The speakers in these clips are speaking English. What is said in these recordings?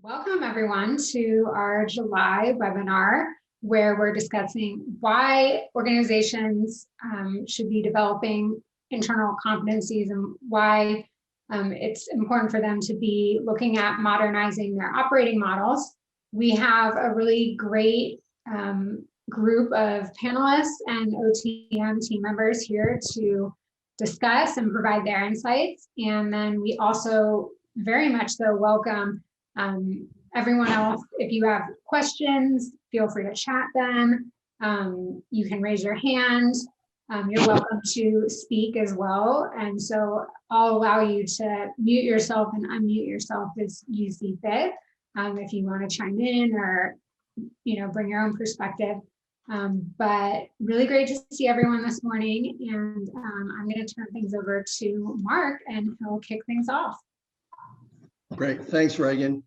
Welcome everyone to our July webinar, where we're discussing why organizations should be developing internal competencies and why it's important for them to be looking at modernizing their operating models. We have a really great group of panelists and OTM team members here to discuss and provide their insights. And then we also very much so welcome everyone else. If you have questions, feel free to chat them. You can raise your hand. You're welcome to speak as well. And so I'll allow you to mute yourself and unmute yourself as you see fit. If you want to chime in or, bring your own perspective. But really great to see everyone this morning. And I'm going to turn things over to Mark and he'll kick things off. Great, thanks, Reagan.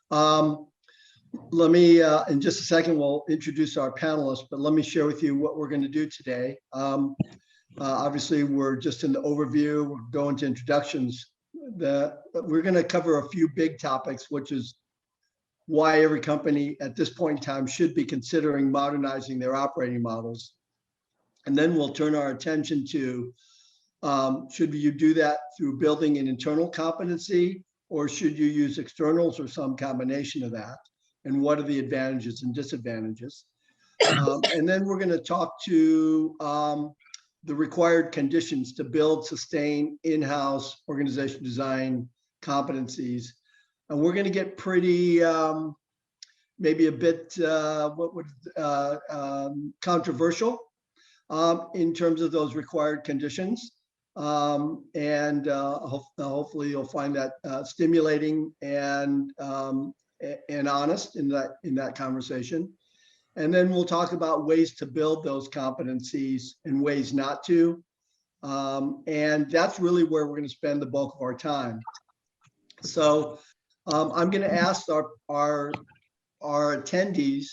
Let me, in just a second, we'll introduce our panelists, but let me share with you what we're going to do today. Obviously, we're just in the overview, we're going to introductions. We're going to cover a few big topics, which is why every company at this point in time should be considering modernizing their operating models. And then we'll turn our attention to, should you do that through building an internal competency, or should you use externals or some combination of that? And what are the advantages and disadvantages? And then we're going to talk to the required conditions to build, sustain in-house organization design competencies. And we're going to get pretty, maybe a bit, controversial in terms of those required conditions. Hopefully you'll find that stimulating and honest in that conversation. And then we'll talk about ways to build those competencies and ways not to. And that's really where we're going to spend the bulk of our time. So I'm going to ask our attendees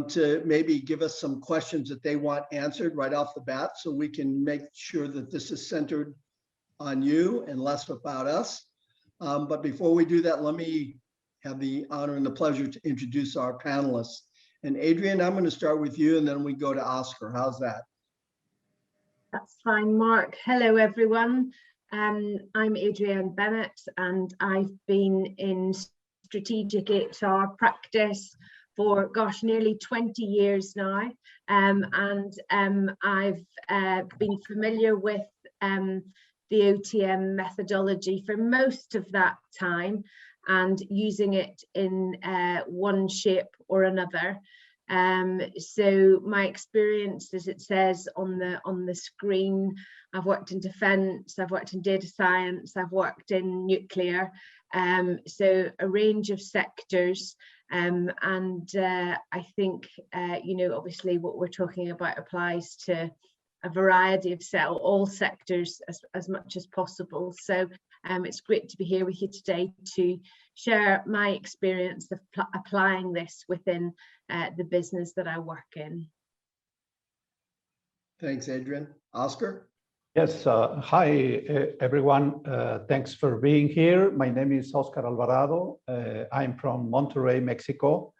to maybe give us some questions that they want answered right off the bat, so we can make sure that this is centered on you and less about us. But before we do that, let me have the honor and the pleasure to introduce our panelists. And Adrienne, I'm going to start with you and then we go to Oscar. How's that? That's fine, Mark. Hello, everyone. I'm Adrienne Bennett, and I've been in strategic HR practice for, gosh, nearly 20 years now. I've been familiar with the OTM methodology for most of that time and using it in one shape or another. So my experience, as it says on the screen, I've worked in defence, I've worked in data science, I've worked in nuclear, so a range of sectors. I think, obviously what we're talking about applies to a variety of all sectors as much as possible. So it's great to be here with you today to share my experience of applying this within the business that I work in. Thanks, Adrienne. Oscar? Yes, hi everyone. Thanks for being here. My name is Oscar Alvarado. I'm from Monterrey, Mexico.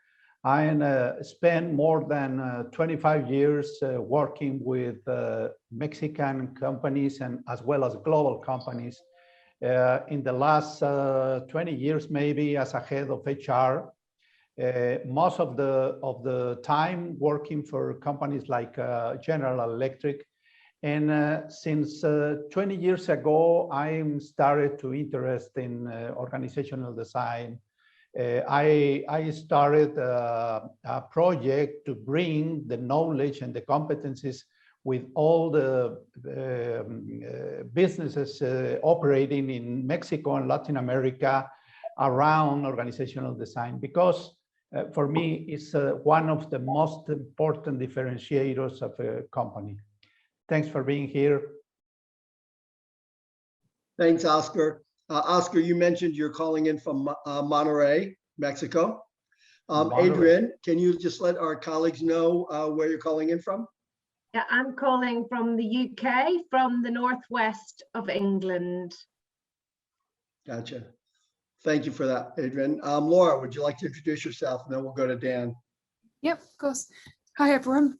I spent more than 25 years working with Mexican companies and as well as global companies. In the last 20 years, maybe as a head of HR, most of the time working for companies like General Electric. And since 20 years ago, I started to interest in organizational design. I started a project to bring the knowledge and the competencies with all the businesses operating in Mexico and Latin America around organizational design, because for me, it's one of the most important differentiators of a company. Thanks for being here. Thanks, Oscar. Oscar, you mentioned you're calling in from Monterrey, Mexico. Adrienne, can you just let our colleagues know where you're calling in from? Yeah, I'm calling from the UK, from the northwest of England. Gotcha. Thank you for that, Adrienne. Laura, would you like to introduce yourself, and then we'll go to Dan. Yep, of course. Hi, everyone.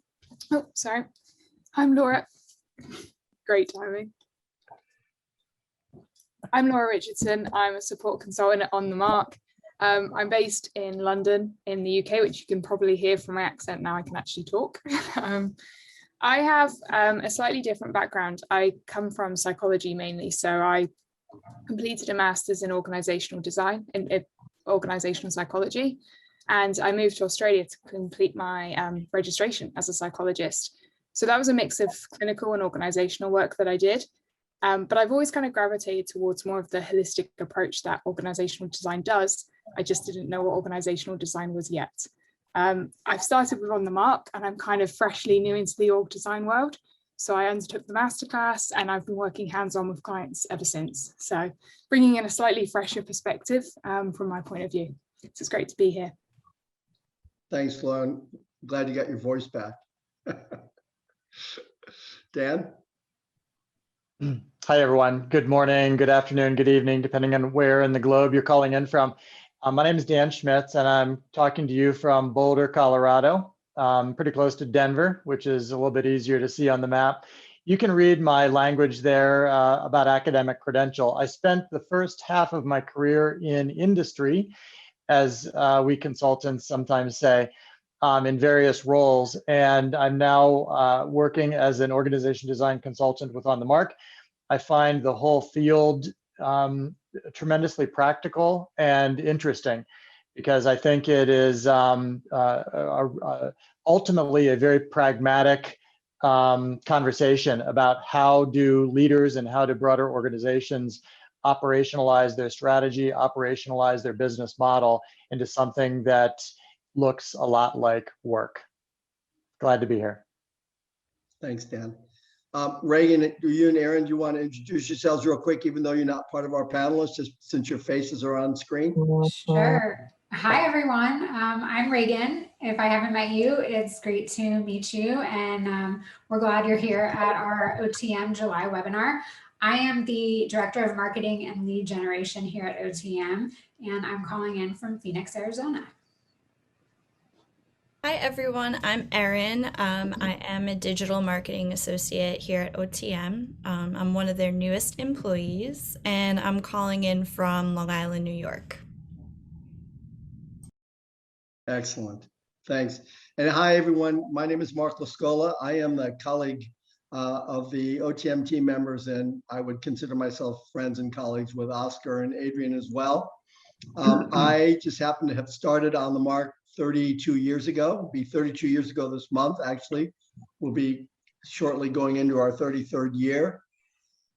Oh, sorry. I'm Laura. Great timing. I'm Laura Richardson. I'm a support consultant at On The Mark. I'm based in London in the UK, which you can probably hear from my accent now. I can actually talk. I have a slightly different background. I come from psychology mainly, so I completed a master's in organizational design, in organizational psychology, and I moved to Australia to complete my registration as a psychologist. So that was a mix of clinical and organizational work that I did. But I've always kind of gravitated towards more of the holistic approach that organizational design does. I just didn't know what organizational design was yet. I've started with On The Mark, and I'm kind of freshly new into the org design world. So I undertook the masterclass, and I've been working hands-on with clients ever since. So bringing in a slightly fresher perspective from my point of view. So it's great to be here. Thanks, Laura. Glad you got your voice back. Dan? Hi, everyone. Good morning, good afternoon, good evening, depending on where in the globe you're calling in from. My name is Dan Schmitz, and I'm talking to you from Boulder, Colorado, pretty close to Denver, which is a little bit easier to see on the map. You can read my language there about academic credential. I spent the first half of my career in industry, as we consultants sometimes say, in various roles. And I'm now working as an organization design consultant with On The Mark. I find the whole field tremendously practical and interesting, because I think it is ultimately a very pragmatic conversation about how do leaders and how do broader organizations operationalize their strategy, operationalize their business model into something that looks a lot like work. Glad to be here. Thanks, Dan. Reagan, do you and Aaron, do you want to introduce yourselves real quick, even though you're not part of our panelists, just since your faces are on screen? Sure. Hi, everyone. I'm Reagan. If I haven't met you, it's great to meet you. And we're glad you're here at our OTM July webinar. I am the Director of Marketing and Lead Generation here at OTM, and I'm calling in from Phoenix, Arizona. Hi everyone, I'm Erin. I am a digital marketing associate here at OTM. I'm one of their newest employees, and I'm calling in from Long Island, New York. Excellent, thanks. And hi everyone, my name is Mark LaScola. I am the colleague of the OTM team members, and I would consider myself friends and colleagues with Oscar and Adrienne as well. I just happen to have started On The Mark 32 years ago. It'll be 32 years ago this month, actually. We'll be shortly going into our 33rd year.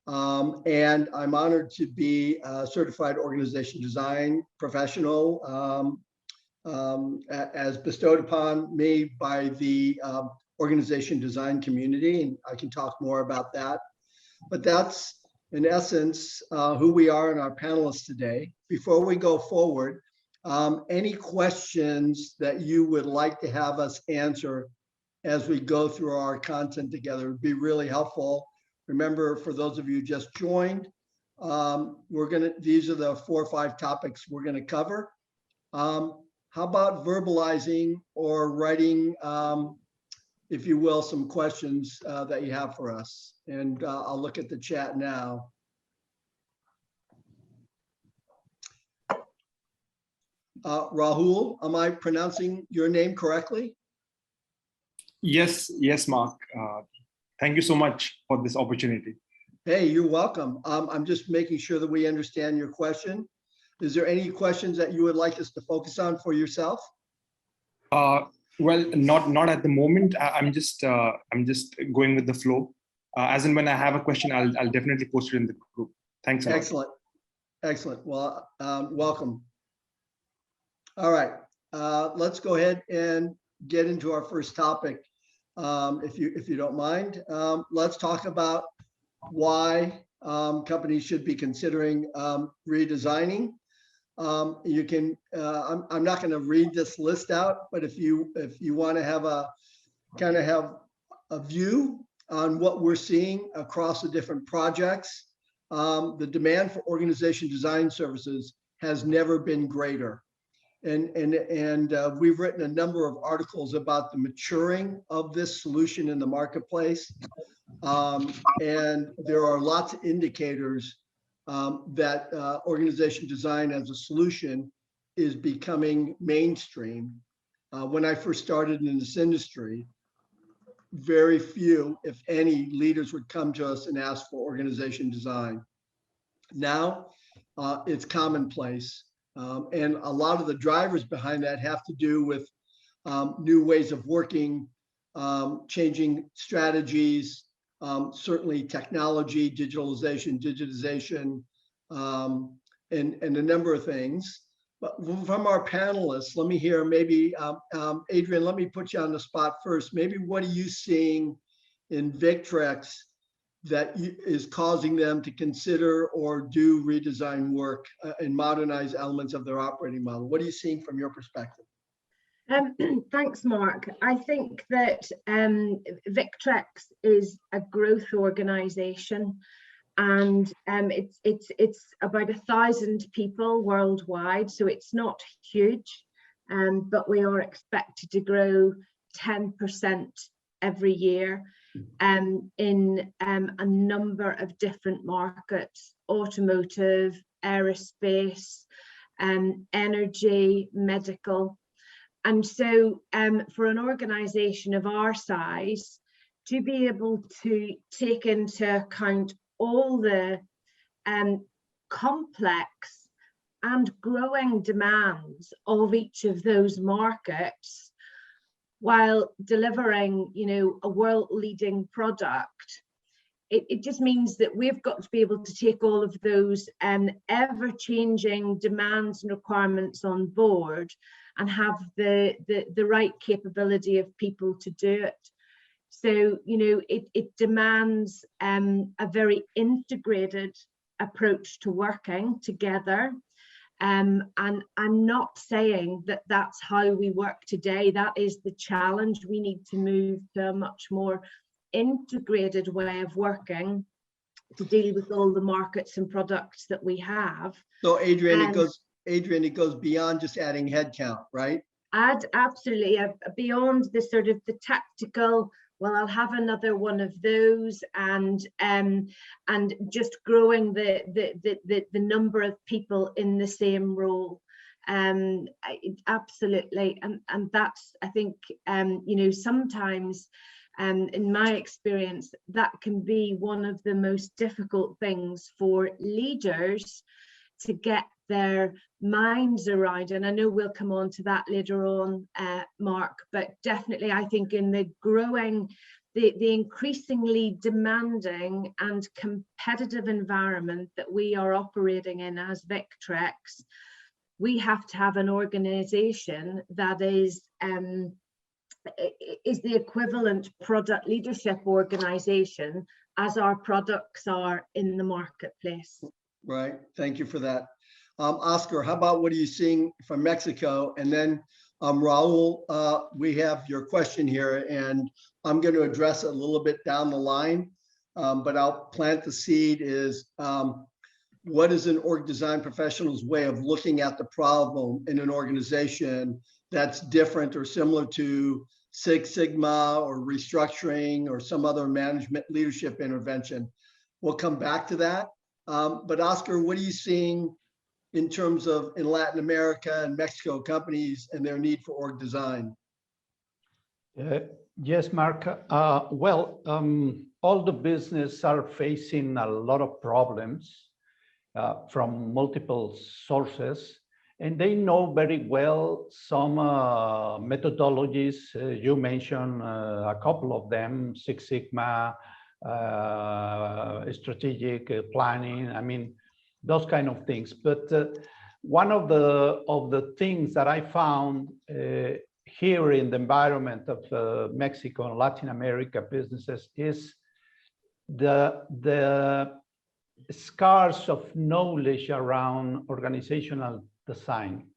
And I'm honored to be a certified organization design professional as bestowed upon me by the organization design community. And I can talk more about that. But that's, in essence, who we are and our panelists today. Before we go forward, any questions that you would like to have us answer as we go through our content together would be really helpful. Remember, for those of you who just joined, these are the 4 or 5 topics we're gonna cover. How about verbalizing or writing, if you will, some questions that you have for us? And I'll look at the chat now. Rahul, am I pronouncing your name correctly? Yes, Mark. Thank you so much for this opportunity. Hey, you're welcome. I'm just making sure that we understand your question. Is there any questions that you would like us to focus on for yourself? Well, not at the moment. I'm just going with the flow. As and when I have a question, I'll definitely post it in the group. Thanks a lot. Excellent, excellent. Well, welcome. All right, let's go ahead and get into our first topic, if you don't mind. Let's talk about why companies should be considering redesigning. You can. I'm not going to read this list out, but if you want to have a view on what we're seeing across the different projects, the demand for organization design services has never been greater. And we've written a number of articles about the maturing of this solution in the marketplace. And there are lots of indicators that organization design as a solution is becoming mainstream. When I first started in this industry, very few, if any, leaders would come to us and ask for organization design. Now it's commonplace. And a lot of the drivers behind that have to do with new ways of working, changing strategies, certainly technology, digitization, and a number of things. But from our panelists, let me hear maybe, Adrienne, let me put you on the spot first. Maybe what are you seeing in Victrex that is causing them to consider or do redesign work and modernize elements of their operating model? What are you seeing from your perspective? Thanks, Mark. I think that Victrex is a growth organization, and it's about 1,000 people worldwide, so it's not huge, but we are expected to grow 10% every year in a number of different markets: automotive, aerospace, energy, medical. And so for an organization of our size to be able to take into account all the complex and growing demands of each of those markets while delivering, you know, a world-leading product, it just means that we've got to be able to take all of those ever-changing demands and requirements on board and have the right capability of people to do it. So, you know, it demands a very integrated approach to working together. And I'm not saying that that's how we work today. That is the challenge. We need to move to a much more integrated way of working to deal with all the markets and products that we have. So Adrienne, it goes beyond just adding headcount, right? Absolutely, beyond the sort of the tactical, well, I'll have another one of those, and just growing the number of people in the same role. Absolutely, and that's, I think, you know, sometimes in my experience, that can be one of the most difficult things for leaders to get their minds around. And I know we'll come on to that later on, Mark, but definitely I think in the growing, the increasingly demanding and competitive environment that we are operating in as Victrex, we have to have an organization that is the equivalent product leadership organization as our products are in the marketplace. Right, thank you for that. Oscar, how about what are you seeing from Mexico? And then Raul, we have your question here, and I'm going to address it a little bit down the line, but I'll plant the seed is, what is an org design professional's way of looking at the problem in an organization that's different or similar to Six Sigma or restructuring or some other management leadership intervention? We'll come back to that. But Oscar, what are you seeing in terms of in Latin America and Mexico companies and their need for org design? Yes, Mark. Well, all the business are facing a lot of problems from multiple sources, and they know very well some methodologies. You mentioned a couple of them: Six Sigma, strategic planning. I mean, those kind of things. But one of the things that I found here in the environment of Mexico and Latin America businesses is the scarce of knowledge around organizational design.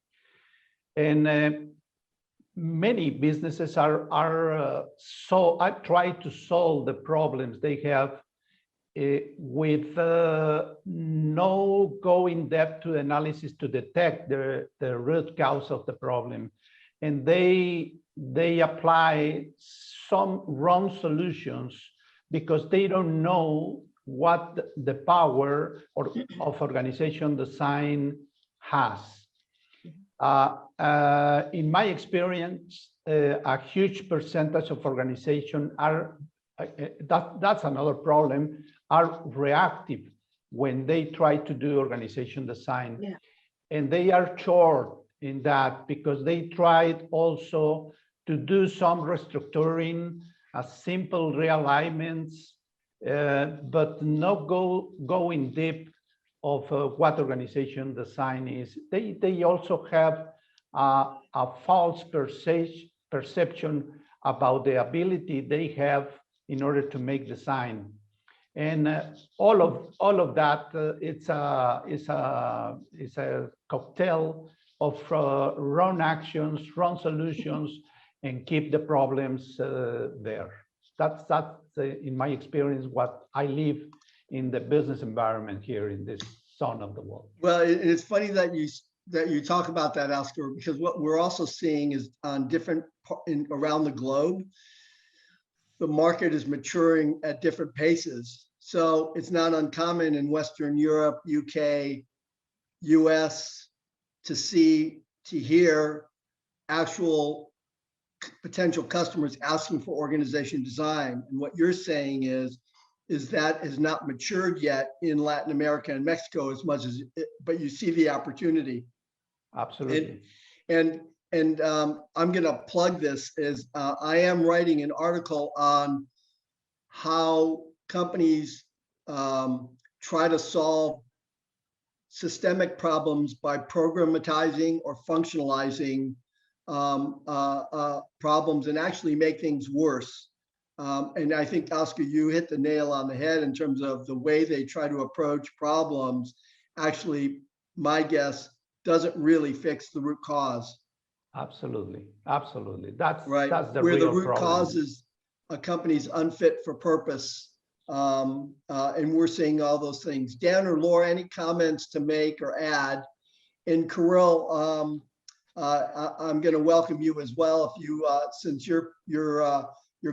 And many businesses are I try to solve the problems they have with no go in depth to analysis to detect the root cause of the problem. And they apply some wrong solutions because they don't know what the power of organization design has. In my experience, a huge percentage of organizations are, that's another problem, are reactive when they try to do organization design. Yeah. And they are short in that because they tried also to do some restructuring, simple realignments, but not go in deep of what organization design is. They also have a false perception about the ability they have in order to make design. And all of that, it's a cocktail of wrong actions, wrong solutions, and keep the problems there. That's in my experience, what I live in the business environment here in this zone of the world. Well, it's funny that you talk about that, Oscar, because what we're also seeing is on different around the globe, the market is maturing at different paces. So it's not uncommon in Western Europe, UK, US to hear actual potential customers asking for organization design. And what you're saying is that has not matured yet in Latin America and Mexico as much as but you see the opportunity. Absolutely. And I'm going to plug this is I am writing an article on how companies try to solve systemic problems by programmatizing or functionalizing problems and actually make things worse. And I think, Oscar, you hit the nail on the head in terms of the way they try to approach problems. Actually, my guess doesn't really fix the root cause. Absolutely, absolutely. That's right. That's the where real the root problem. cause is a company's unfit for purpose. And we're seeing all those things. Dan or Laura, any comments to make or add? And Kirill, I'm going to welcome you as well. If you, since your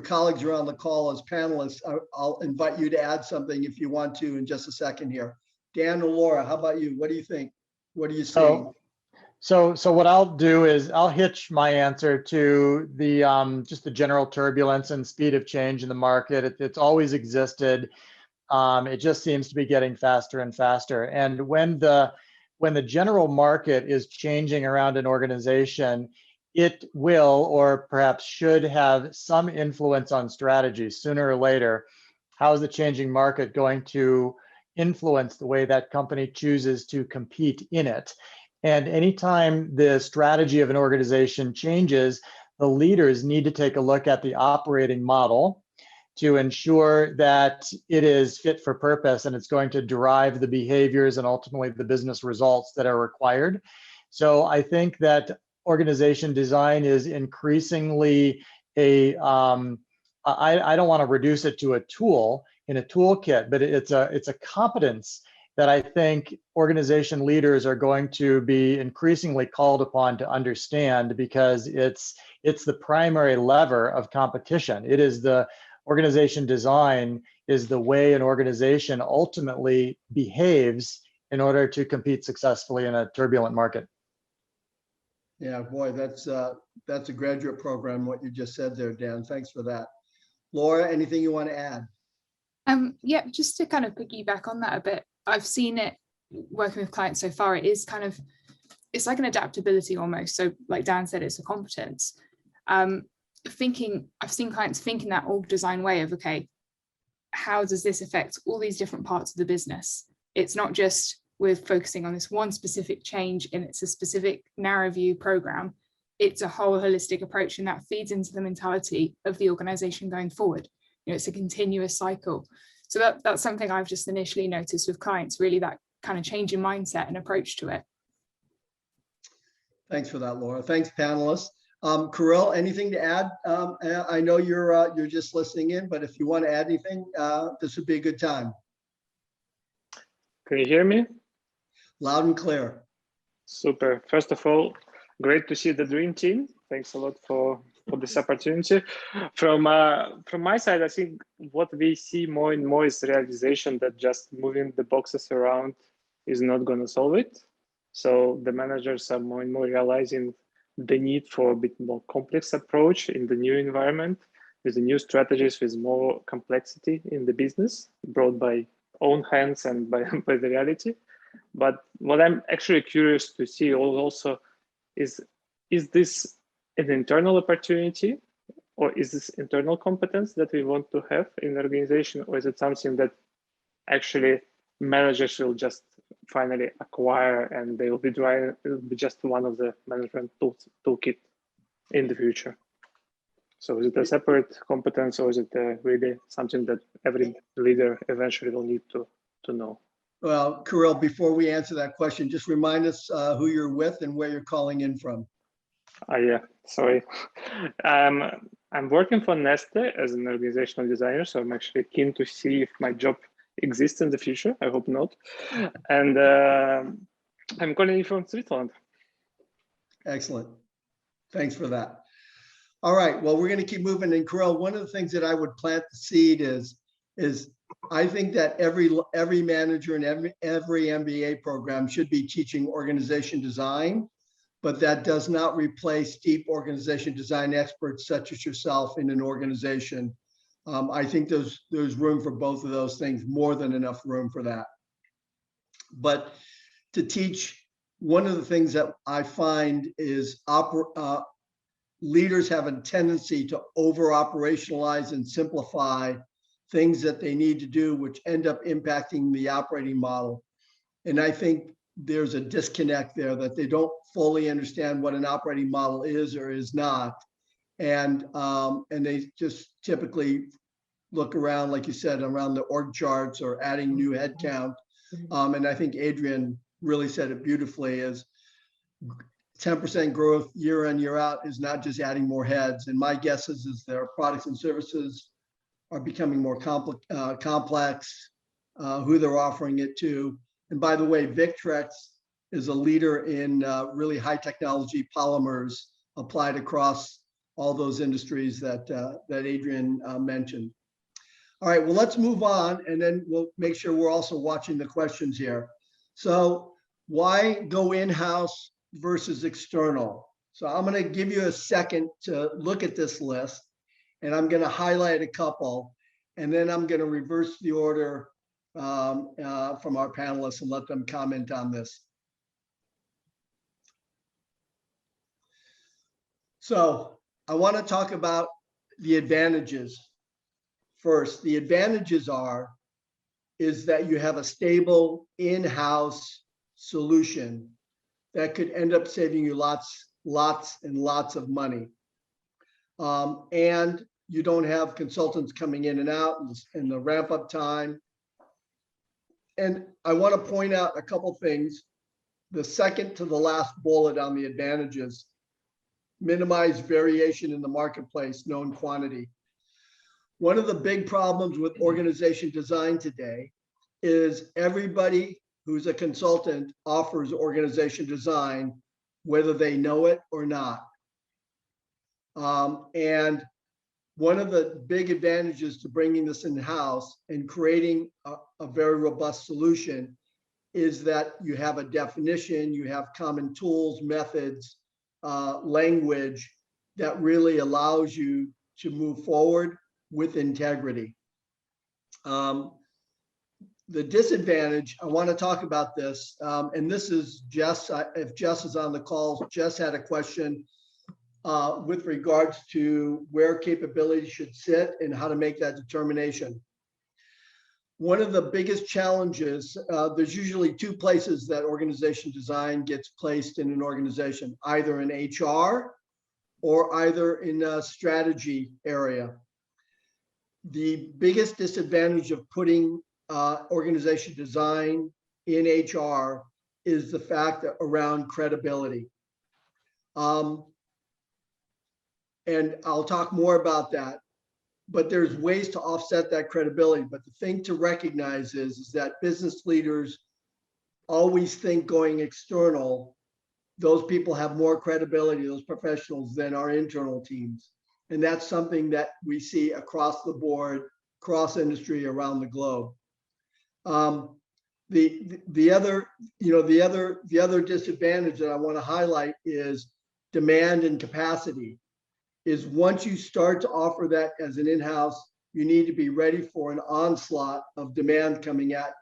colleagues are on the call as panelists, I'll invite you to add something if you want to in just a second here. Dan or Laura, how about you? What do you think? What are you seeing? So what I'll do is I'll hitch my answer to the just the general turbulence and speed of change in the market. It's always existed. It just seems to be getting faster and faster. And when the general market is changing around an organization, it will, or perhaps should, have some influence on strategy sooner or later. How is the changing market going to influence the way that company chooses to compete in it? And anytime the strategy of an organization changes, the leaders need to take a look at the operating model to ensure that it is fit for purpose and it's going to drive the behaviors and ultimately the business results that are required. So I think that organization design is increasingly I don't want to reduce it to a tool in a toolkit, but it's a competence that I think organization leaders are going to be increasingly called upon to understand, because it's the primary lever of competition. It is the organization design is the way an organization ultimately behaves in order to compete successfully in a turbulent market. Yeah, boy, that's a graduate program, what you just said there, Dan. Thanks for that. Laura, anything you want to add? Yeah, just to kind of piggyback on that a bit. I've seen it working with clients so far. It is kind of, it's like an adaptability almost. So like Dan said, it's a competence. I've seen clients think in that org design way of, okay, how does this affect all these different parts of the business? It's not just we're focusing on this one specific change and it's a specific narrow view program. It's a whole holistic approach, and that feeds into the mentality of the organization going forward. You know, it's a continuous cycle. So that's something I've just initially noticed with clients, really that kind of change in mindset and approach to it. Thanks for that, Laura. Thanks, panelists. Kirill, anything to add? I know you're just listening in, but if you want to add anything, this would be a good time. Can you hear me? Loud and clear. Super. First of all, great to see the dream team. Thanks a lot for this opportunity. From my side, I think what we see more and more is realization that just moving the boxes around is not going to solve it. So the managers are more and more realizing the need for a bit more complex approach in the new environment, with the new strategies, with more complexity in the business brought by own hands and by the reality. But what I'm actually curious to see also is this an internal opportunity, or is this internal competence that we want to have in the organization, or is it something that actually managers will just finally acquire and they will be it will be just one of the management toolkit in the future? So is it a separate competence, or is it really something that every leader eventually will need to know? Well, Kirill, before we answer that question, just remind us who you're with and where you're calling in from. Yeah, sorry. I'm working for Nestle as an organizational designer, so I'm actually keen to see if my job exists in the future. I hope not. And I'm calling you from Switzerland. Excellent. Thanks for that. All right, well, we're going to keep moving. And Kirill, one of the things that I would plant the seed is I think that every manager in every MBA program should be teaching organization design, but that does not replace deep organization design experts such as yourself in an organization. I think there's room for both of those things, more than enough room for that. But to teach, one of the things that I find is leaders have a tendency to over-operationalize and simplify things that they need to do, which end up impacting the operating model. And I think there's a disconnect there, that they don't fully understand what an operating model is or is not. And they just typically look around, like you said, around the org charts or adding new headcount. And I think Adrienne really said it beautifully, is 10% growth year in, year out is not just adding more heads. And my guess is their products and services are becoming more complex, who they're offering it to. And by the way, Victrex is a leader in really high technology polymers applied across all those industries that Adrienne mentioned. All right, well, let's move on, and then we'll make sure we're also watching the questions here. So why go in-house versus external? So I'm going to give you a second to look at this list, and I'm going to highlight a couple, and then I'm going to reverse the order from our panelists and let them comment on this. So I want to talk about the advantages first. The advantages is that you have a stable in-house solution that could end up saving you lots and lots of money. And you don't have consultants coming in and out in the ramp up time. And I want to point out a couple things. The second to the last bullet on the advantages: minimize variation in the marketplace, known quantity. One of the big problems with organization design today is everybody who's a consultant offers organization design, whether they know it or not. And one of the big advantages to bringing this in-house and creating a very robust solution is that you have a definition, you have common tools, methods, language that really allows you to move forward with integrity. The disadvantage, I want to talk about this, and this is Jess. If Jess is on the call, Jess had a question with regards to where capability should sit and how to make that determination. One of the biggest challenges, there's usually two places that organization design gets placed in an organization, either in HR or either in a strategy area. The biggest disadvantage of putting organization design in HR is the fact that around credibility. And I'll talk more about that, but there's ways to offset that credibility. But the thing to recognize is that business leaders always think going external, those people have more credibility, those professionals, than our internal teams. And that's something that we see across the board, cross industry, around the globe. The other disadvantage that I want to highlight is demand and capacity. Is once you start to offer that as an in-house, you need to be ready for an onslaught of demand coming at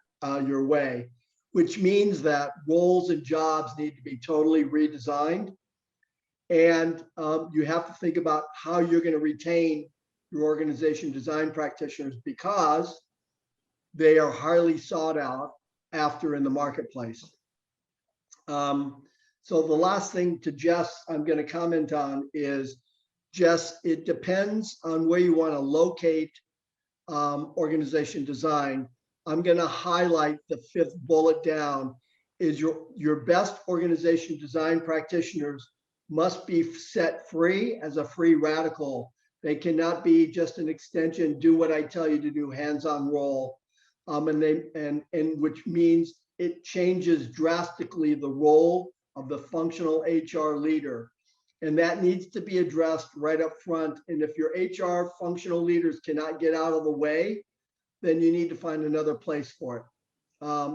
your way, which means that roles and jobs need to be totally redesigned. And you have to think about how you're going to retain your organization design practitioners, because they are highly sought out after in the marketplace. So the last thing to Jess I'm going to comment on is, Jess, it depends on where you want to locate organization design. I'm going to highlight the 5th bullet down is your best organization design practitioners must be set free as a free radical. They cannot be just an extension, do what I tell you to do, hands-on role. And which means it changes drastically the role of the functional HR leader. And that needs to be addressed right up front. And if your HR functional leaders cannot get out of the way, then you need to find another place for it,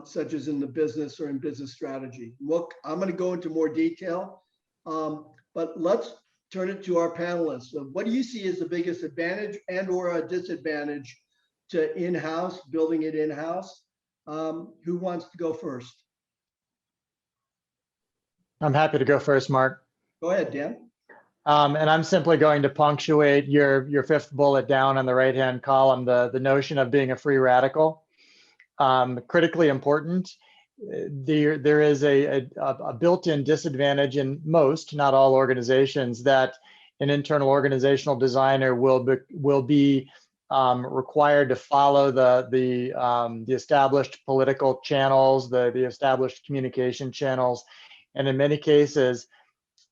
such as in the business or in business strategy. Look, I'm going to go into more detail, but let's turn it to our panelists. So what do you see as the biggest advantage and or a disadvantage to in-house, building it in-house? Who wants to go first? I'm happy to go first, Mark. Go ahead, Dan. And I'm simply going to punctuate your 5th bullet down on the right-hand column, the notion of being a free radical. Critically important. There is a built-in disadvantage in most, not all organizations, that an internal organizational designer will be required to follow the established political channels, the established communication channels, and in many cases,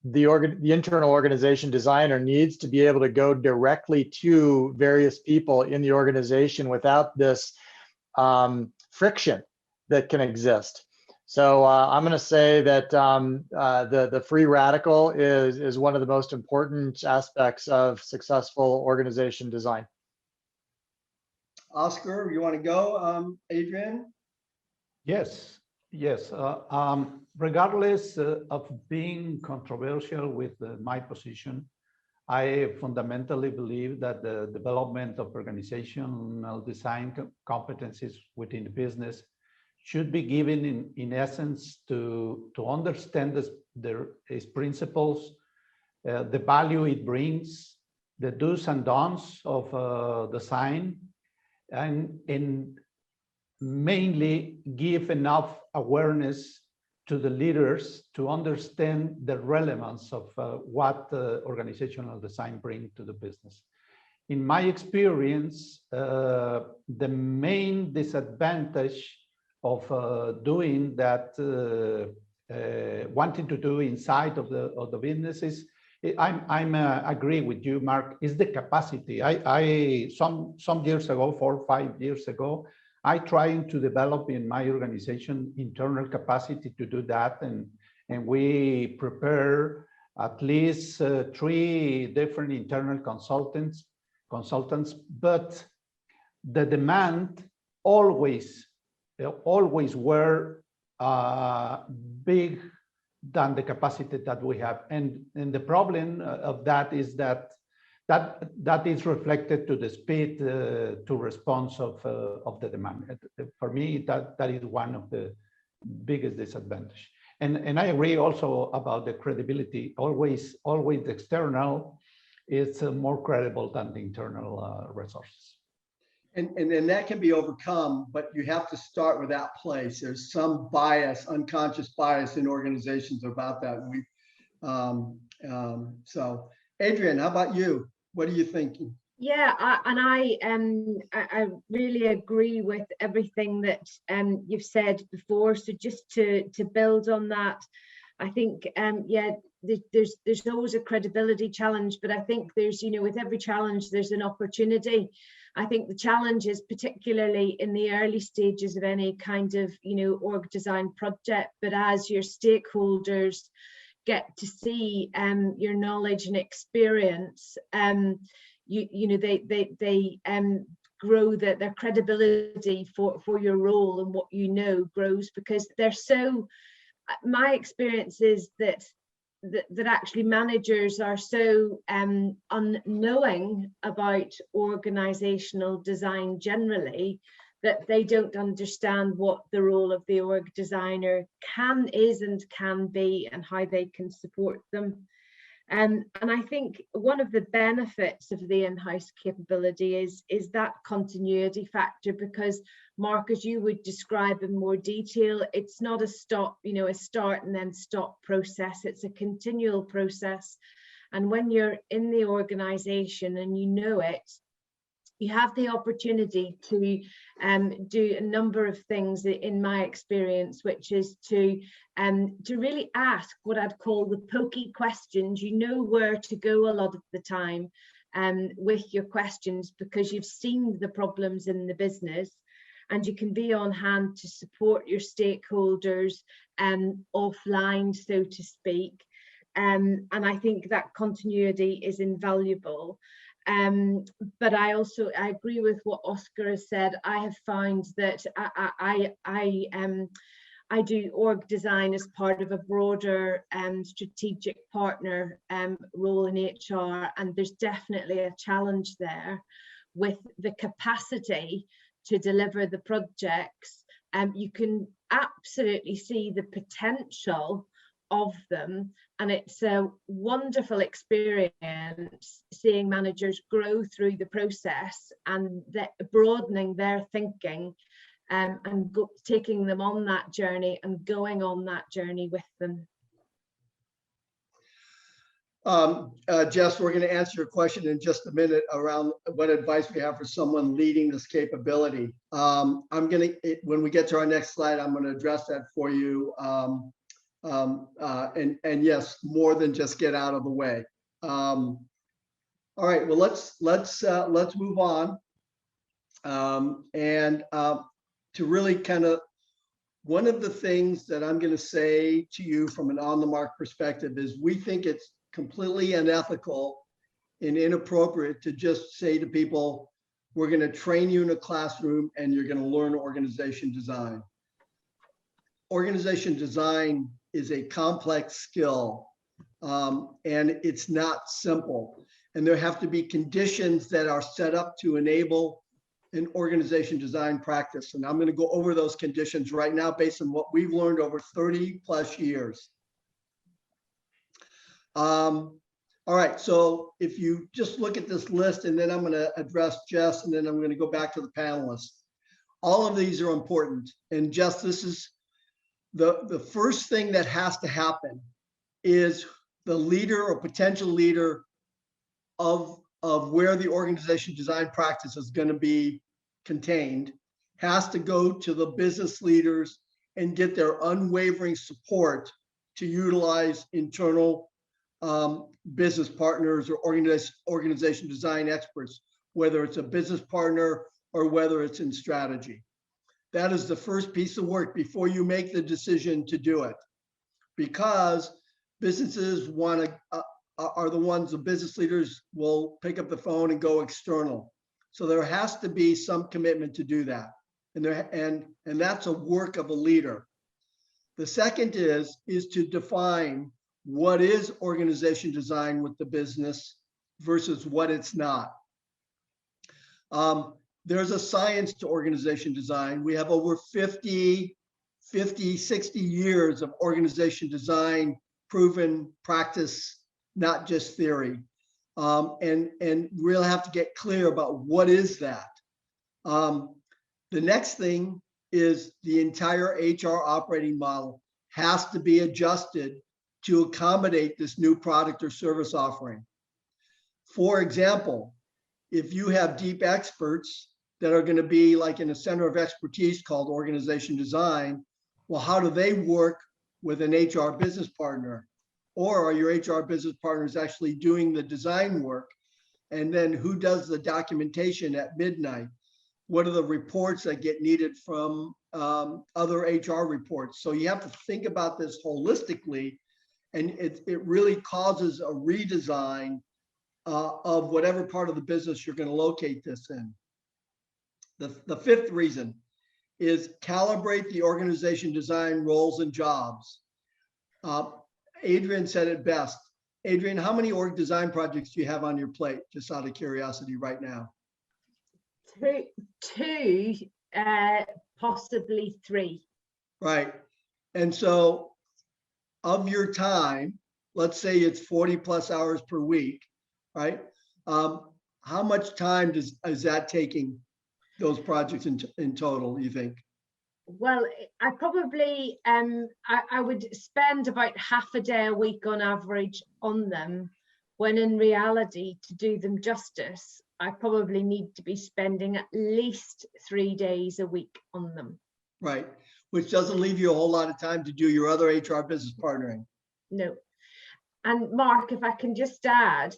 the internal organization designer needs to be able to go directly to various people in the organization without this friction that can exist. So I'm going to say that the free radical is one of the most important aspects of successful organization design. Oscar, you want to go? Adrienne? Yes. Regardless of being controversial with my position, I fundamentally believe that the development of organizational design competencies within the business should be given in essence to understand its principles, the value it brings, the do's and don'ts of design, and mainly give enough awareness to the leaders to understand the relevance of what organizational design brings to the business. In my experience, the main disadvantage of doing that, wanting to do inside of the businesses, I'm agree with you, Mark, is the capacity. Some years ago, 4 or 5 years ago, I tried to develop in my organization internal capacity to do that, and we prepare at least 3 different internal consultants, but the demand always were big than the capacity that we have, and the problem of that is that is reflected to the speed to response of the demand. For me, that is one of the biggest disadvantage. And I agree also about the credibility. Always external is more credible than the internal resources. And then that can be overcome, but you have to start with that place. There's some bias, unconscious bias in organizations about that. So Adrienne, how about you? What are you thinking? Yeah, I really agree with everything that you've said before. So just to build on that, I think yeah, there's always a credibility challenge, but I think there's, with every challenge there's an opportunity. I think the challenge is particularly in the early stages of any kind of, org design project, but as your stakeholders get to see your knowledge and experience, they grow their credibility for your role, and what grows, because they're so. My experience is that actually managers are so unknowing about organizational design generally, that they don't understand what the role of the org designer is and can be, and how they can support them. And I think one of the benefits of the in-house capability is that continuity factor, because Mark, as you would describe in more detail, it's not a stop, a start and then stop process. It's a continual process. And when you're in the organization and it, you have the opportunity to do a number of things, in my experience, which is to really ask what I'd call the pokey questions. You know where to go a lot of the time with your questions, because you've seen the problems in the business, and you can be on hand to support your stakeholders offline, so to speak. And I think that continuity is invaluable. But I agree with what Oscar has said. I have found that I do org design as part of a broader strategic partner role in HR, and there's definitely a challenge there with the capacity to deliver the projects. You can absolutely see the potential of them, and it's a wonderful experience seeing managers grow through the process and broadening their thinking, and taking them on that journey and going on that journey with them. Jess, we're going to answer your question in just a minute around what advice we have for someone leading this capability. When we get to our next slide, I'm going to address that for you. And yes, more than just get out of the way. All right, well, let's move on. To really kind of, one of the things that I'm going to say to you from an on the mark perspective is, we think it's completely unethical and inappropriate to just say to people, we're going to train you in a classroom and you're going to learn organization design. Organization design is a complex skill, and it's not simple. And there have to be conditions that are set up to enable an organization design practice. And I'm going to go over those conditions right now based on what we've learned over 30 plus years. All right, so if you just look at this list, and then I'm going to address Jess, and then I'm going to go back to the panelists. All of these are important. And Jess, this is the first thing that has to happen is the leader or potential leader of where the organization design practice is going to be contained has to go to the business leaders and get their unwavering support to utilize internal business partners or organization design experts, whether it's a business partner or whether it's in strategy. That is the first piece of work before you make the decision to do it, because businesses are the ones, the business leaders will pick up the phone and go external. So there has to be some commitment to do that. And that's a work of a leader. The second is to define what is organization design with the business versus what it's not. There's a science to organization design. We have over 50, 60 years of organization design, proven practice, not just theory. And we'll have to get clear about what is that. The next thing is the entire HR operating model has to be adjusted to accommodate this new product or service offering. For example, if you have deep experts that are going to be like in a center of expertise called organization design, well, how do they work with an HR business partner? Or are your HR business partners actually doing the design work? And then who does the documentation at midnight? What are the reports that get needed from other HR reports? So you have to think about this holistically, and it really causes a redesign of whatever part of the business you're going to locate this in. The fifth reason is calibrate the organization design roles and jobs. Adrienne said it best. Adrienne, how many org design projects do you have on your plate, just out of curiosity right now? Two, possibly three. Right. And so of your time, let's say it's 40 plus hours per week, right? How much time is that taking, those projects in total, you think? Well, I probably, I would spend about half a day a week on average on them, when in reality, to do them justice, I probably need to be spending at least 3 days a week on them. Right, which doesn't leave you a whole lot of time to do your other HR business partnering. No. And Mark, if I can just add,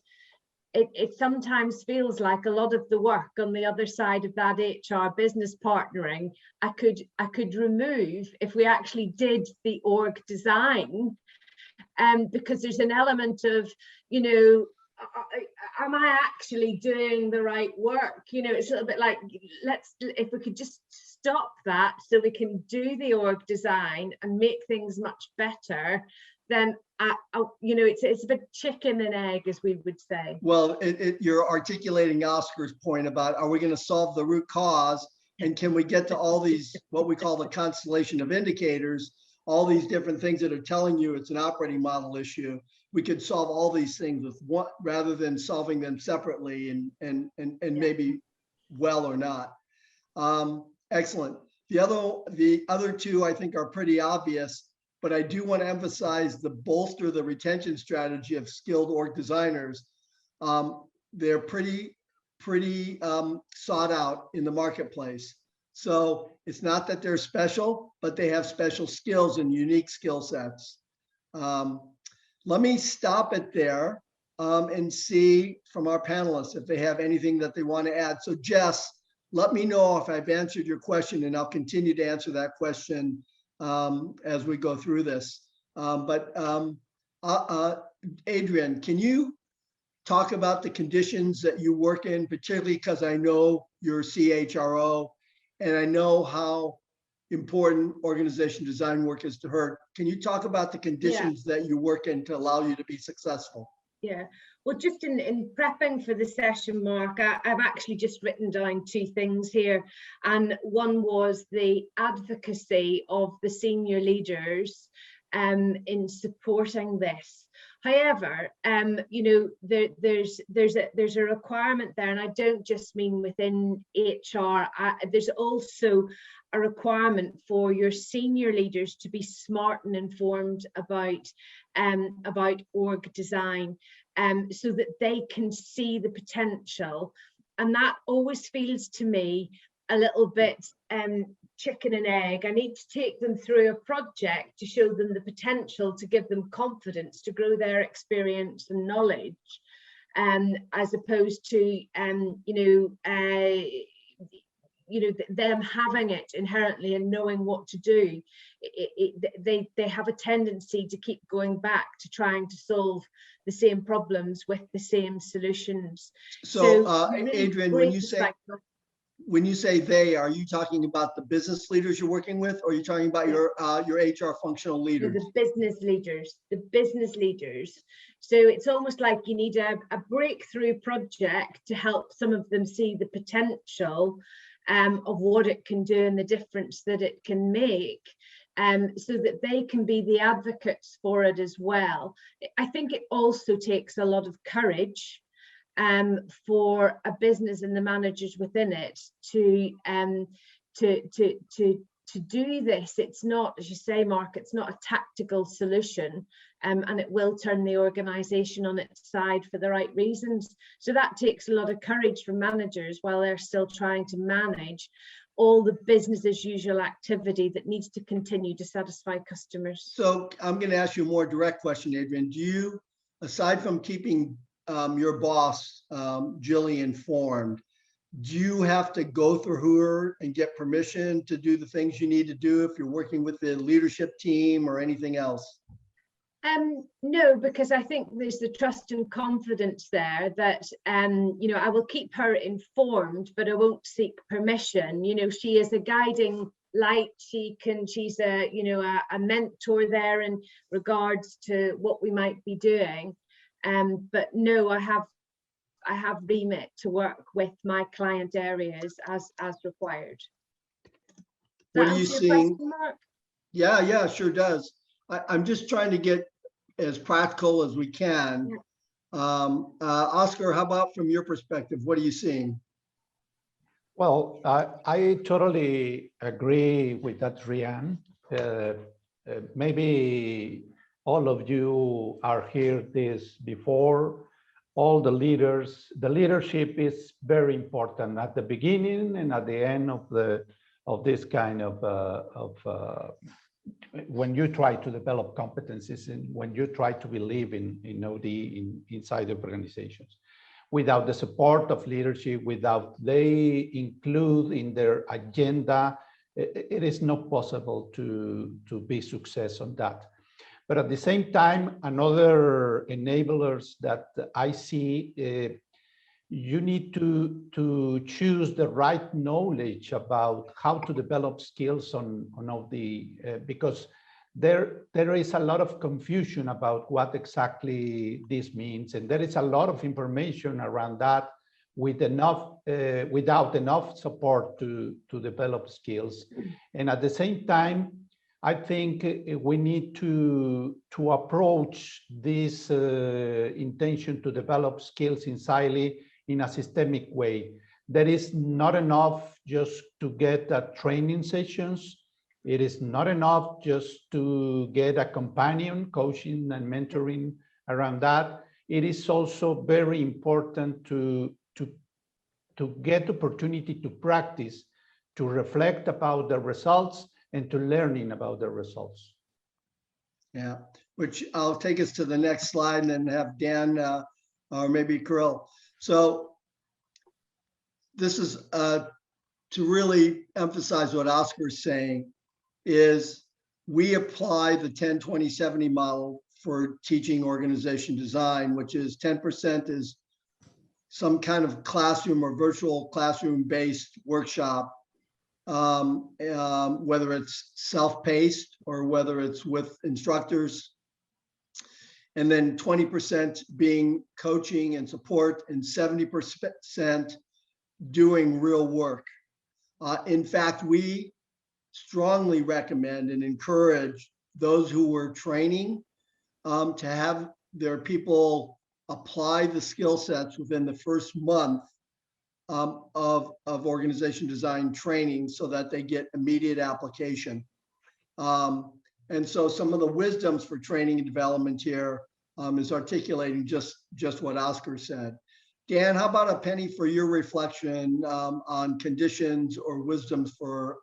it sometimes feels like a lot of the work on the other side of that HR business partnering, I could remove if we actually did the org design, because there's an element of, you know, am I actually doing the right work? You know, it's a little bit like, if we could just stop that so we can do the org design and make things much better, then you know, it's a bit chicken and egg, as we would say. Well, you're articulating Oscar's point about, are we going to solve the root cause, and can we get to all these, what we call the constellation of indicators, all these different things that are telling you it's an operating model issue. We could solve all these things with one, rather than solving them separately and maybe well or not. Excellent. The other two I think are pretty obvious, but I do want to emphasize the bolster the retention strategy of skilled org designers. They're pretty sought out in the marketplace. So it's not that they're special, but they have special skills and unique skill sets. Let me stop it there and see from our panelists if they have anything that they want to add. So Jess, let me know if I've answered your question, and I'll continue to answer that question as we go through this. Adrienne, can you talk about the conditions that you work in, particularly because I know you're CHRO and I know how important organization design work is to her. Can you talk about the conditions that you work in to allow you to be successful? Yeah, well, just in prepping for the session, Mark, I've actually just written down two things here. And one was the advocacy of the senior leaders in supporting this. However, you know, there's a requirement there, and I don't just mean within HR. There's also a requirement for your senior leaders to be smart and informed about org design, so that they can see the potential. And that always feels to me a little bit chicken and egg. I need to take them through a project to show them the potential, to give them confidence, to grow their experience and knowledge, as opposed to them having it inherently and knowing what to do. They have a tendency to keep going back to trying to solve the same problems with the same solutions. So Adrienne, when you say they, are you talking about the business leaders you're working with, or are you talking about your HR functional leaders? The business leaders. So it's almost like you need a breakthrough project to help some of them see the potential of what it can do and the difference that it can make, so that they can be the advocates for it as well. I think it also takes a lot of courage for a business and the managers within it to do this. It's not, as you say, Mark, it's not a tactical solution, and it will turn the organization on its side for the right reasons. So that takes a lot of courage from managers while they're still trying to manage all the business as usual activity that needs to continue to satisfy customers. So I'm going to ask you a more direct question, Adrienne. Do you, aside from keeping your boss, Jillian, formed, do you have to go through her and get permission to do the things you need to do if you're working with the leadership team or anything else? No, because I think there's the trust and confidence there that, you know, I will keep her informed, but I won't seek permission. You know, she is a guiding light. She's a, you know, a mentor there in regards to what we might be doing. But no, I have remit to work with my client areas as required. What are you seeing? Yeah, sure does. I'm just trying to get as practical as we can. Oscar, how about from your perspective? What are you seeing? Well, I totally agree with Adrienne. Maybe all of you are here this before. All the leaders, the leadership is very important at the beginning and at the end of this kind of when you try to develop competencies and when you try to believe in OD inside of organizations. Without the support of leadership, without they include in their agenda, it is not possible to be success on that. But at the same time, another enablers that I see, you need to choose the right knowledge about how to develop skills on OD, because there is a lot of confusion about what exactly this means, and there is a lot of information around that with without enough support to develop skills. And at the same time, I think we need to approach this intention to develop skills in Siley in a systemic way. There is not enough just to get training sessions. It is not enough just to get a companion coaching and mentoring around that. It is also very important to get opportunity to practice, to reflect about the results and to learning about the results. Yeah, which I'll take us to the next slide and then have Dan or maybe Kirill. So this is to really emphasize what Oscar's saying is we apply the 10-20-70 model for teaching organization design, which is 10% is some kind of classroom or virtual classroom-based workshop, whether it's self-paced or whether it's with instructors. And then 20% being coaching and support and 70% doing real work. In fact, we strongly recommend and encourage those who were training to have their people apply the skill sets within the first month of organization design training so that they get immediate application. And so some of the wisdoms for training and development here is articulating just what Oscar said. Dan, how about a penny for your reflection on conditions or wisdoms for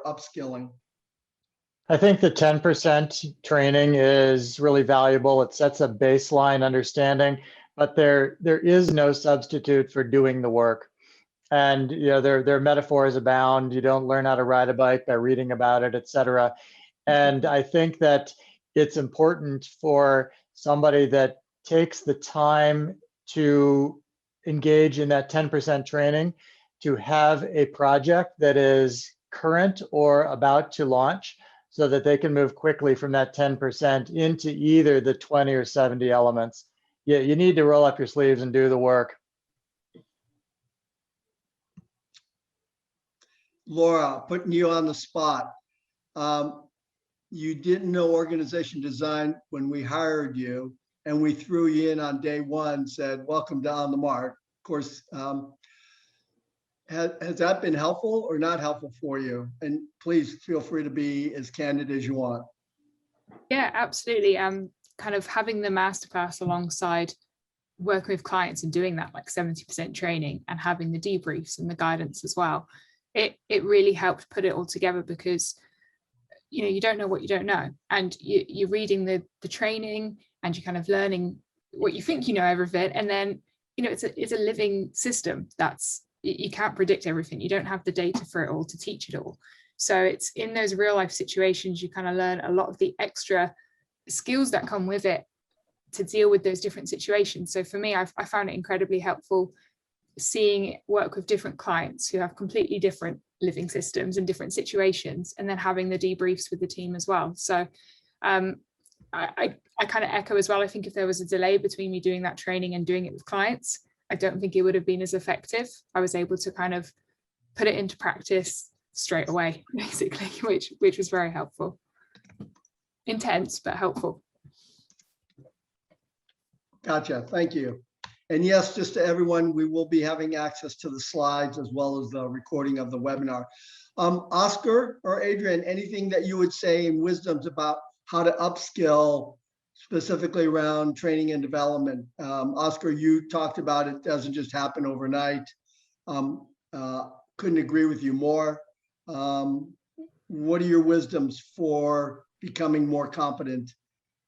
upskilling? I think the 10% training is really valuable. It sets a baseline understanding, but there is no substitute for doing the work. And you know, their metaphors abound. You don't learn how to ride a bike by reading about it, etc. And I think that it's important for somebody that takes the time to engage in that 10% training to have a project that is current or about to launch so that they can move quickly from that 10% into either the 20 or 70 elements. Yeah, you need to roll up your sleeves and do the work. Laura, putting you on the spot. You didn't know organization design when we hired you, and we threw you in on day one, said, welcome to On the Mark. Of course, has that been helpful or not helpful for you? And please feel free to be as candid as you want. Yeah, absolutely. Kind of having the masterclass alongside working with clients and doing that like 70% training and having the debriefs and the guidance as well. It really helped put it all together because you know you don't know what you don't know, and you're reading the training and you're kind of learning what you think you know everything, and then it's a living system. You can't predict everything. You don't have the data for it all to teach it all. So it's in those real life situations you kind of learn a lot of the extra skills that come with it to deal with those different situations. So for me, I found it incredibly helpful seeing it work with different clients who have completely different living systems and different situations, and then having the debriefs with the team as well. So I kind of echo as well. I think if there was a delay between me doing that training and doing it with clients, I don't think it would have been as effective. I was able to kind of put it into practice straight away, basically, which was very helpful. Intense, but helpful. Gotcha. Thank you. And yes, just to everyone, we will be having access to the slides as well as the recording of the webinar. Oscar or Adrienne, anything that you would say in wisdoms about how to upskill specifically around training and development? Oscar, you talked about it doesn't just happen overnight. Couldn't agree with you more. What are your wisdoms for becoming more competent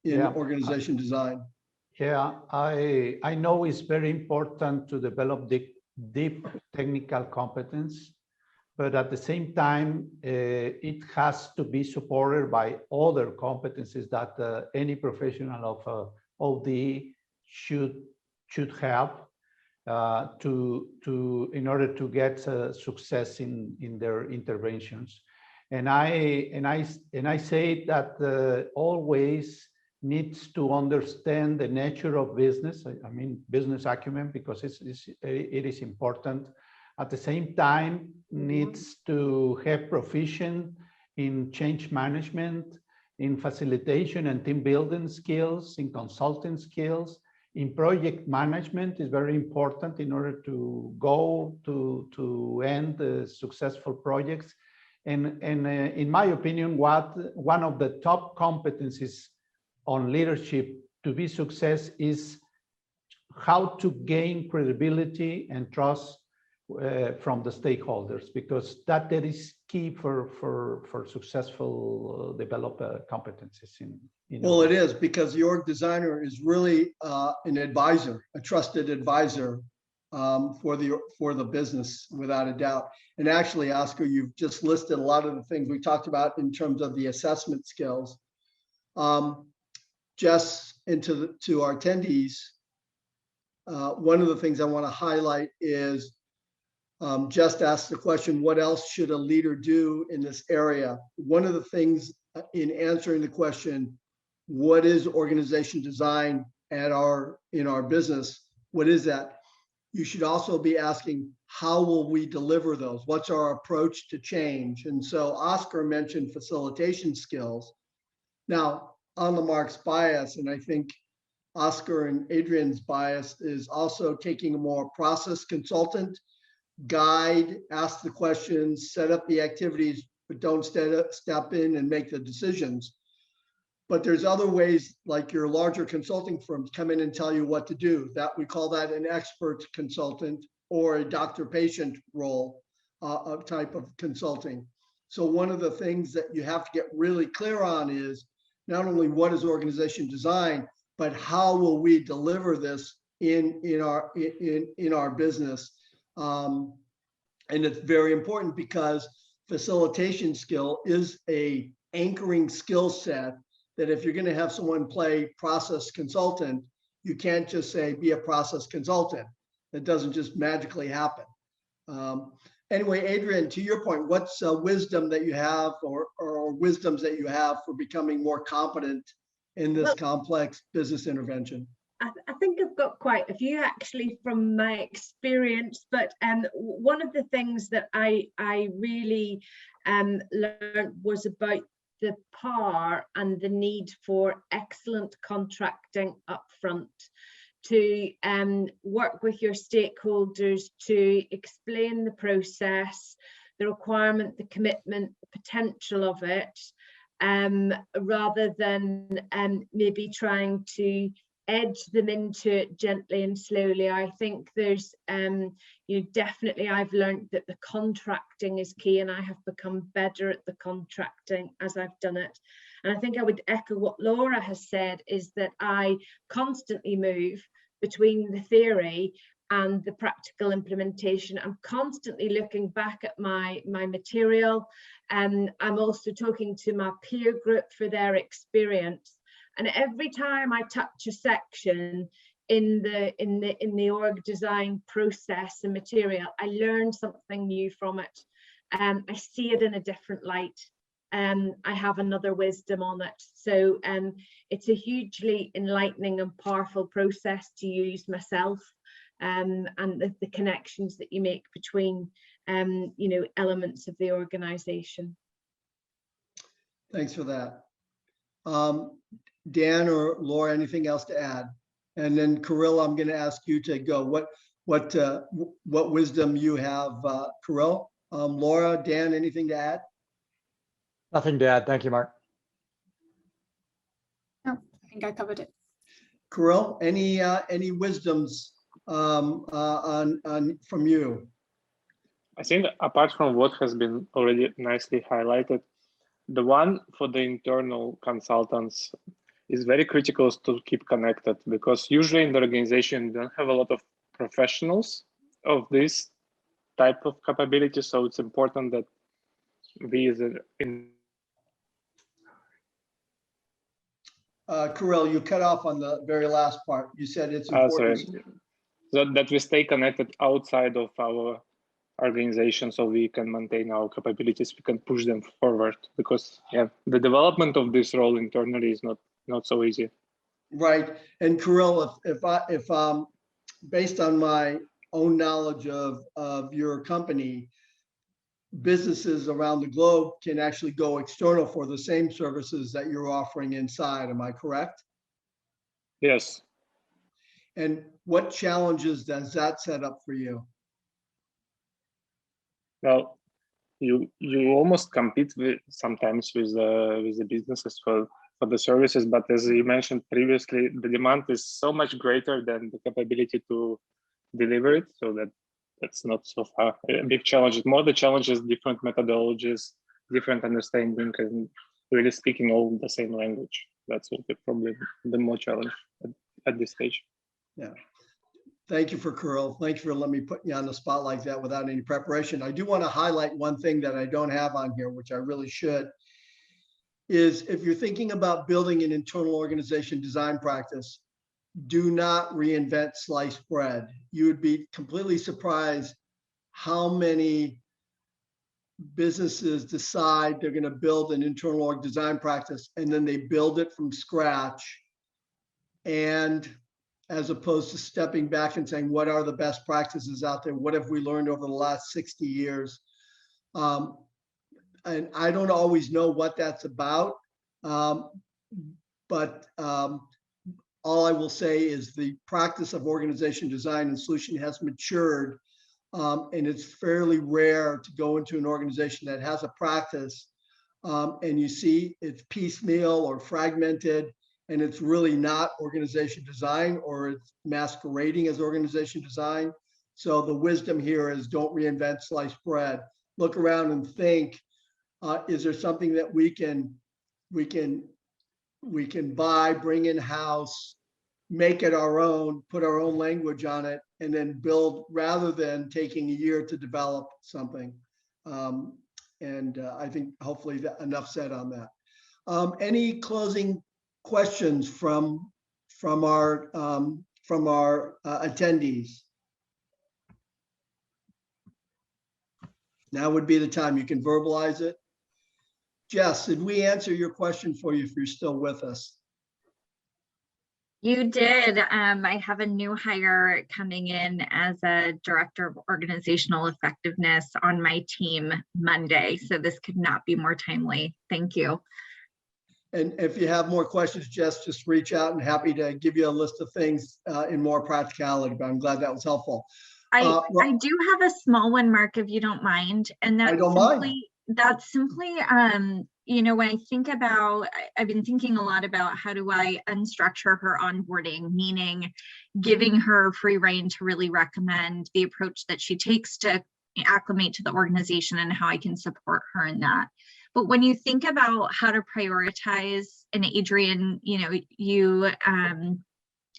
in organization design? Yeah, I know it's very important to develop deep technical competence, but at the same time, it has to be supported by other competencies that any professional of OD should have in order to get success in their interventions. And I say that always needs to understand the nature of business. I mean, business acumen, because it is important. At the same time, needs to have proficient in change management, in facilitation and team building skills, in consulting skills, in project management is very important in order to go to end successful projects. And in my opinion, one of the top competencies on leadership to be success is how to gain credibility and trust from the stakeholders, because that is key for successful develop competencies Well, it is, because the org designer is really an advisor, a trusted advisor for the business, without a doubt. And actually, Oscar, you've just listed a lot of the things we talked about in terms of the assessment skills. Just to our attendees, one of the things I want to highlight is just ask the question, what else should a leader do in this area? One of the things in answering the question, what is organization design in our business? What is that? You should also be asking, how will we deliver those? What's our approach to change? And so Oscar mentioned facilitation skills. Now, on the Mark's bias, and I think Oscar and Adrienne's bias is also taking a more process consultant, guide, ask the questions, set up the activities, but don't step in and make the decisions. But there's other ways, like your larger consulting firms come in and tell you what to do. That we call that an expert consultant or a doctor-patient role type of consulting. So one of the things that you have to get really clear on is not only what is organization design, but how will we deliver this in our business. And it's very important because facilitation skill is a anchoring skill set that if you're going to have someone play process consultant, you can't just say be a process consultant. That doesn't just magically happen. Anyway, Adrienne, to your point, what's wisdom that you have or wisdoms that you have for becoming more competent in this complex business intervention? I think I've got quite a few actually from my experience, but one of the things that I really learned was about the power and the need for excellent contracting upfront, to work with your stakeholders to explain the process, the requirement, the commitment, the potential of it, rather than maybe trying to edge them into it gently and slowly. I think there's, definitely I've learned that the contracting is key, and I have become better at the contracting as I've done it. And I think I would echo what Laura has said, is that I constantly move between the theory and the practical implementation. I'm constantly looking back at my material, and I'm also talking to my peer group for their experience. And every time I touch a section in the org design process and material, I learn something new from it. I see it in a different light. I have another wisdom on it. So it's a hugely enlightening and powerful process to use myself. And the connections that you make between, you know, elements of the organization. Thanks for that. Dan or Laura, anything else to add? And then Kirill, I'm going to ask you to go. What wisdom you have, Kirill? Laura, Dan, anything to add? Nothing to add. Thank you, Mark. No, I think I covered it. Kirill, any wisdoms from you? I think apart from what has been already nicely highlighted, the one for the internal consultants is very critical to keep connected, because usually in the organization you don't have a lot of professionals of this type of capability. So it's important that we as Kirill, you cut off on the very last part. You said it's important. So that we stay connected outside of our organization, so we can maintain our capabilities, we can push them forward, because the development of this role internally is not so easy. Right. And Kirill, if based on my own knowledge of your company, businesses around the globe can actually go external for the same services that you're offering inside. Am I correct? Yes. And what challenges does that set up for you? Well, you almost compete sometimes with the businesses for the services, but as you mentioned previously, the demand is so much greater than the capability to deliver it. So that's not so far a big challenge. More the challenge is different methodologies, different understanding, and really speaking all the same language. That's probably the more challenge at this stage. Yeah. Thank you for Kirill. Thank you for letting me put you on the spot like that without any preparation. I do want to highlight one thing that I don't have on here, which I really should, is if you're thinking about building an internal organization design practice, do not reinvent sliced bread. You would be completely surprised how many businesses decide they're going to build an internal org design practice and then they build it from scratch, and as opposed to stepping back and saying, what are the best practices out there? What have we learned over the last 60 years? And I don't always know what that's about, but all I will say is the practice of organization design and solution has matured, and it's fairly rare to go into an organization that has a practice and you see it's piecemeal or fragmented, and it's really not organization design, or it's masquerading as organization design. So the wisdom here is don't reinvent sliced bread. Look around and think, is there something that we can buy, bring in-house, make it our own, put our own language on it, and then build, rather than taking a year to develop something. I think hopefully enough said on that. Any closing questions from our attendees? Now would be the time. You can verbalize it. Jess, did we answer your question for you if you're still with us? You did. I have a new hire coming in as a director of organizational effectiveness on my team Monday. So this could not be more timely. Thank you. And if you have more questions, Jess, just reach out, and happy to give you a list of things in more practicality, but I'm glad that was helpful. I do have a small one, Mark, if you don't mind. And that's simply, you know, when I think about, I've been thinking a lot about how do I unstructure her onboarding, meaning giving her free rein to really recommend the approach that she takes to acclimate to the organization and how I can support her in that. But when you think about how to prioritize, and Adrienne, you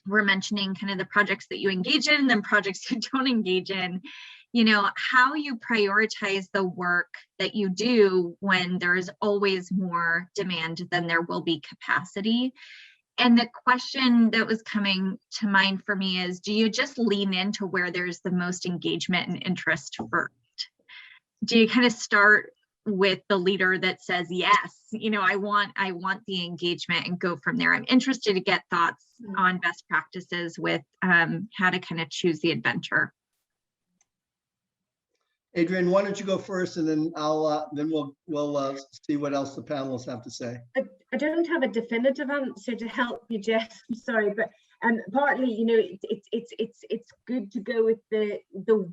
were mentioning kind of the projects that you engage in and then projects you don't engage in, how you prioritize the work that you do when there's always more demand than there will be capacity. And the question that was coming to mind for me is, do you just lean into where there's the most engagement and interest first? Do you kind of start with the leader that says, yes, I want the engagement, and go from there? I'm interested to get thoughts on best practices with how to kind of choose the adventure. Adrienne, why don't you go first, and then we'll see what else the panelists have to say. I don't have a definitive answer to help you, Jess. I'm sorry, but partly, it's good to go with the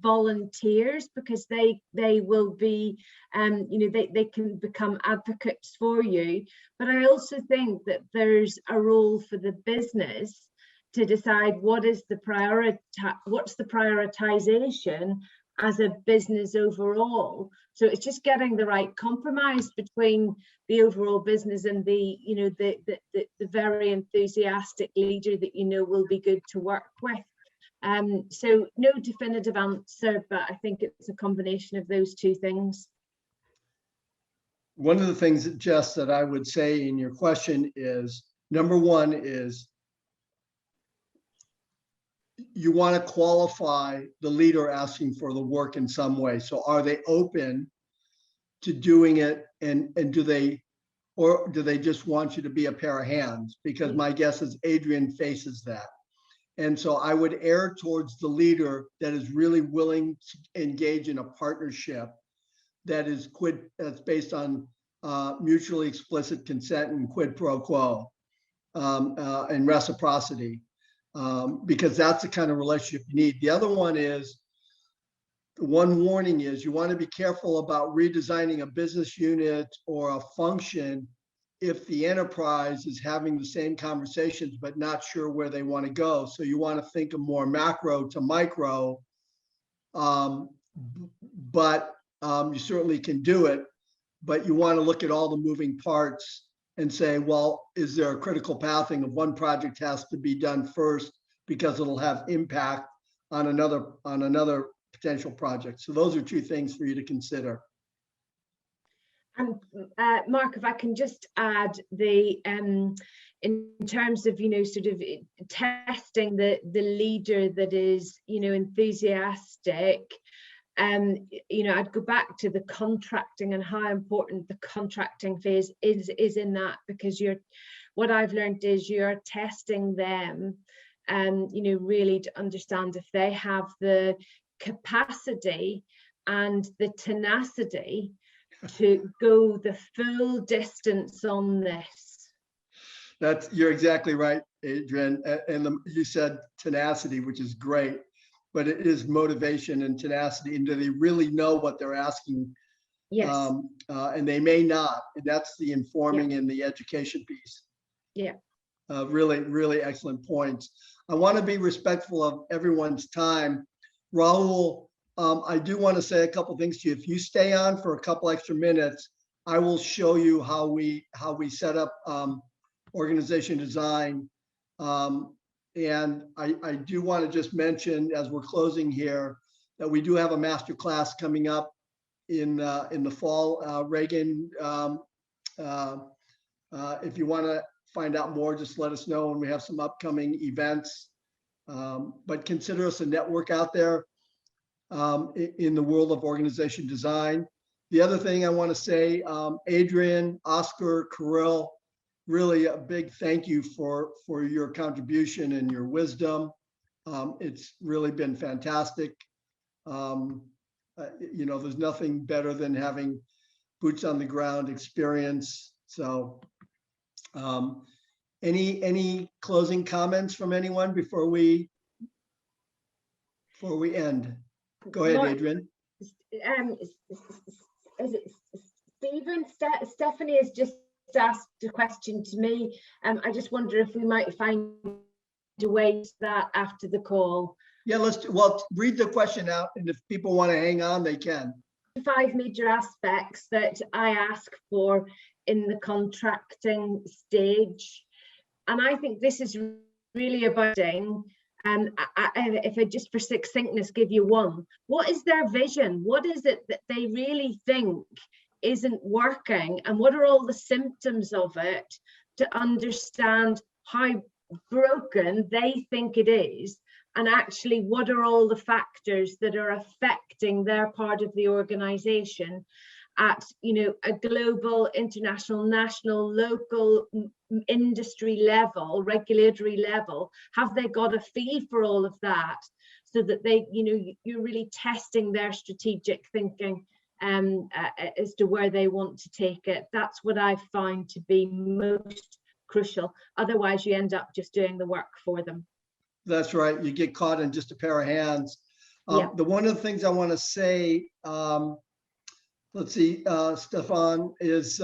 volunteers, because they will be, they can become advocates for you. But I also think that there's a role for the business to decide what's the prioritization as a business overall. So it's just getting the right compromise between the overall business and the very enthusiastic leader that will be good to work with. So no definitive answer, but I think it's a combination of those two things. One of the things, Jess, that I would say in your question is, number one is, you want to qualify the leader asking for the work in some way. So are they open to doing it, and do they just want you to be a pair of hands? Because my guess is Adrienne faces that. And so I would err towards the leader that is really willing to engage in a partnership that is that's based on mutually explicit consent and quid pro quo and reciprocity. Because that's the kind of relationship you need. The other one is, one warning is, you want to be careful about redesigning a business unit or a function if the enterprise is having the same conversations but not sure where they want to go. So you want to think of more macro to micro, but you certainly can do it, but you want to look at all the moving parts and say, well, is there a critical pathing of one project has to be done first because it'll have impact on another potential project? So those are two things for you to consider. And Mark, if I can just add, in terms of sort of testing the leader that is enthusiastic. I'd go back to the contracting and how important the contracting phase is in that, because what I've learned is you're testing them, really to understand if they have the capacity and the tenacity to go the full distance on this. You're exactly right, Adrienne. And you said tenacity, which is great. But it is motivation and tenacity. And do they really know what they're asking? Yes. And they may not. And that's the informing and the education piece. Yeah. Really, really excellent points. I want to be respectful of everyone's time. Raul, I do want to say a couple things to you. If you stay on for a couple extra minutes, I will show you how we set up organization design. And I do want to just mention, as we're closing here, that we do have a master class coming up in the fall. Reagan, if you want to find out more, just let us know, and we have some upcoming events. But consider us a network out there in the world of organization design. The other thing I want to say, Adrienne, Oscar, Kirill, really a big thank you for your contribution and your wisdom. It's really been fantastic. There's nothing better than having boots on the ground experience. So any closing comments from anyone before we end? Go ahead, Adrienne. Stephen, Stephanie has just asked a question to me. I just wonder if we might find a way to that after the call. Yeah, read the question out, and if people want to hang on, they can. 5 major aspects that I ask for in the contracting stage. And I think this is really about, and if I just for succinctness give you one, what is their vision? What is it that they really think isn't working? And what are all the symptoms of it to understand how broken they think it is? And actually, what are all the factors that are affecting their part of the organization at, you know, a global, international, national, local, industry level, regulatory level? Have they got a feel for all of that, so that they, you know, you're really testing their strategic thinking as to where they want to take it? That's what I find to be most crucial. Otherwise, you end up just doing the work for them. That's right. You get caught in just a pair of hands. The one of the things I want to say, let's see, Stefan, is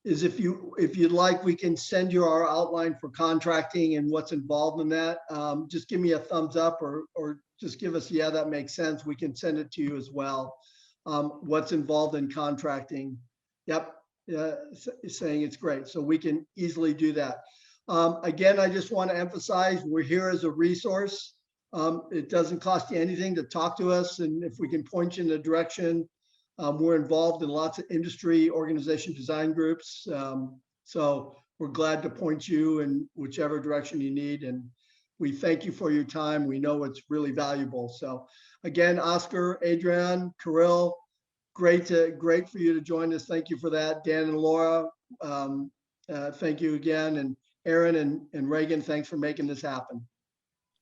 if you'd like, we can send you our outline for contracting and what's involved in that. Just give me a thumbs up, or just give us, yeah, that makes sense. We can send it to you as well. What's involved in contracting. Yep, saying it's great. So we can easily do that. Again, I just want to emphasize, we're here as a resource. It doesn't cost you anything to talk to us, and if we can point you in a direction, we're involved in lots of industry organization design groups. So we're glad to point you in whichever direction you need, and we thank you for your time. We know it's really valuable. So again, Oscar, Adrienne, Kirill, great for you to join us. Thank you for that. Dan and Laura, thank you again. And Aaron and Reagan, thanks for making this happen.